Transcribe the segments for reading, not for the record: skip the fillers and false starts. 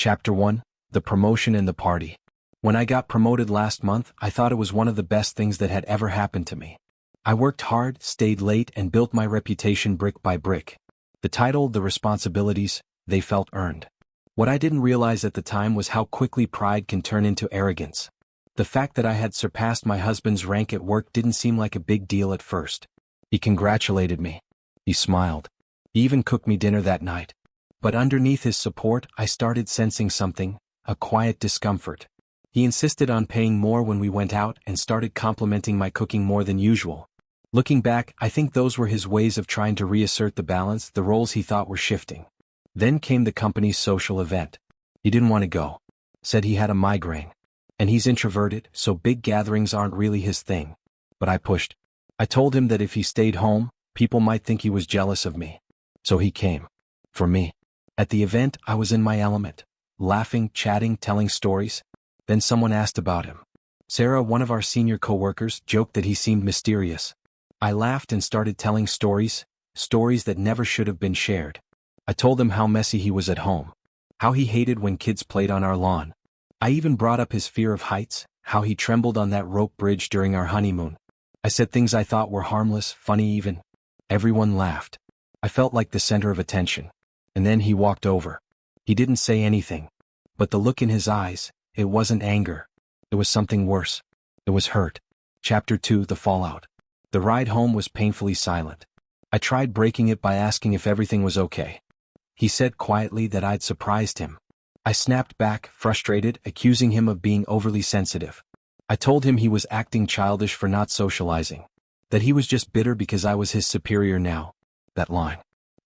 Chapter 1: The Promotion and the Party. When I got promoted last month, I thought it was one of the best things that had ever happened to me. I worked hard, stayed late, and built my reputation brick by brick. The title, the responsibilities, they felt earned. What I didn't realize at the time was how quickly pride can turn into arrogance. The fact that I had surpassed my husband's rank at work didn't seem like a big deal at first. He congratulated me. He smiled. He even cooked me dinner that night. But underneath his support, I started sensing something, a quiet discomfort. He insisted on paying more when we went out and started complimenting my cooking more than usual. Looking back, I think those were his ways of trying to reassert the balance, the roles he thought were shifting. Then came the company's social event. He didn't want to go. Said he had a migraine. And he's introverted, so big gatherings aren't really his thing. But I pushed. I told him that if he stayed home, people might think he was jealous of me. So he came. For me. At the event, I was in my element. Laughing, chatting, telling stories. Then someone asked about him. Sarah, one of our senior coworkers, joked that he seemed mysterious. I laughed and started telling stories that never should have been shared. I told him how messy he was at home. How he hated when kids played on our lawn. I even brought up his fear of heights, how he trembled on that rope bridge during our honeymoon. I said things I thought were harmless, funny even. Everyone laughed. I felt like the center of attention. And then he walked over. He didn't say anything. But the look in his eyes, it wasn't anger. It was something worse. It was hurt. Chapter 2: The Fallout. The ride home was painfully silent. I tried breaking it by asking if everything was okay. He said quietly that I'd surprised him. I snapped back, frustrated, accusing him of being overly sensitive. I told him he was acting childish for not socializing. That he was just bitter because I was his superior now. That line.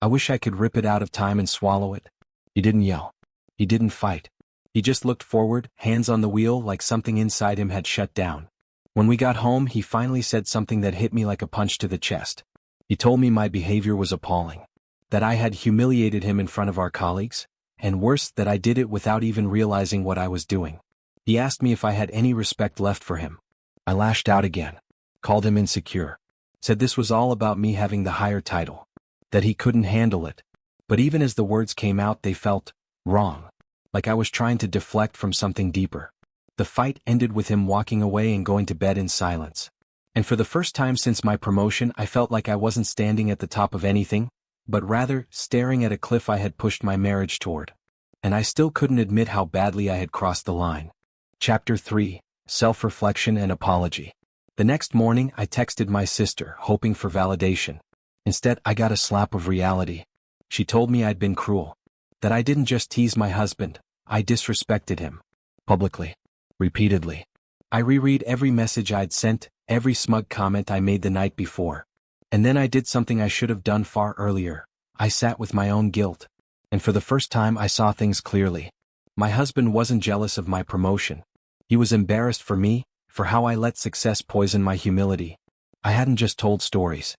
I wish I could rip it out of time and swallow it. He didn't yell. He didn't fight. He just looked forward, hands on the wheel, like something inside him had shut down. When we got home, he finally said something that hit me like a punch to the chest. He told me my behavior was appalling. That I had humiliated him in front of our colleagues, and worse, that I did it without even realizing what I was doing. He asked me if I had any respect left for him. I lashed out again. Called him insecure. Said this was all about me having the higher title. That he couldn't handle it. But even as the words came out, they felt wrong. Like I was trying to deflect from something deeper. The fight ended with him walking away and going to bed in silence. And for the first time since my promotion, I felt like I wasn't standing at the top of anything, but rather staring at a cliff I had pushed my marriage toward. And I still couldn't admit how badly I had crossed the line. Chapter 3: Self-Reflection and Apology. The next morning, I texted my sister, hoping for validation. Instead, I got a slap of reality. She told me I'd been cruel. That I didn't just tease my husband, I disrespected him. Publicly. Repeatedly. I reread every message I'd sent, every smug comment I made the night before. And then I did something I should have done far earlier. I sat with my own guilt. And for the first time I saw things clearly. My husband wasn't jealous of my promotion. He was embarrassed for me, for how I let success poison my humility. I hadn't just told stories.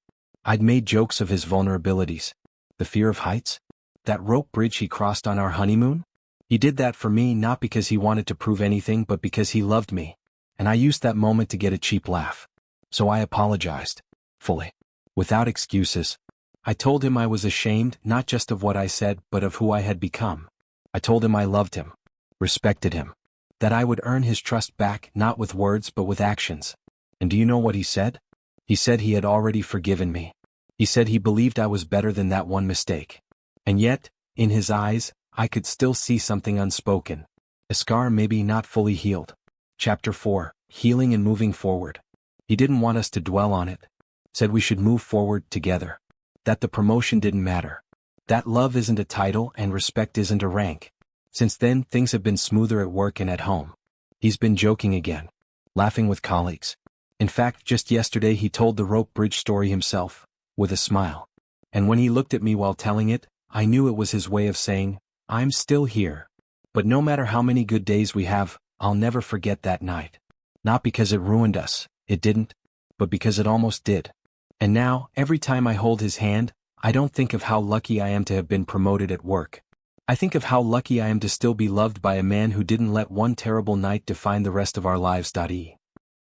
I'd made jokes of his vulnerabilities. The fear of heights? That rope bridge he crossed on our honeymoon? He did that for me not because he wanted to prove anything but because he loved me. And I used that moment to get a cheap laugh. So I apologized. Fully. Without excuses. I told him I was ashamed not just of what I said but of who I had become. I told him I loved him. Respected him. That I would earn his trust back not with words but with actions. And do you know what he said? He said he had already forgiven me. He said he believed I was better than that one mistake. And yet, in his eyes, I could still see something unspoken. A scar maybe not fully healed. Chapter 4: Healing and Moving Forward. He didn't want us to dwell on it. Said we should move forward together. That the promotion didn't matter. That love isn't a title and respect isn't a rank. Since then, things have been smoother at work and at home. He's been joking again. Laughing with colleagues. In fact, just yesterday he told the rope bridge story himself, with a smile. And when he looked at me while telling it, I knew it was his way of saying, I'm still here. But no matter how many good days we have, I'll never forget that night. Not because it ruined us, it didn't, but because it almost did. And now, every time I hold his hand, I don't think of how lucky I am to have been promoted at work. I think of how lucky I am to still be loved by a man who didn't let one terrible night define the rest of our lives.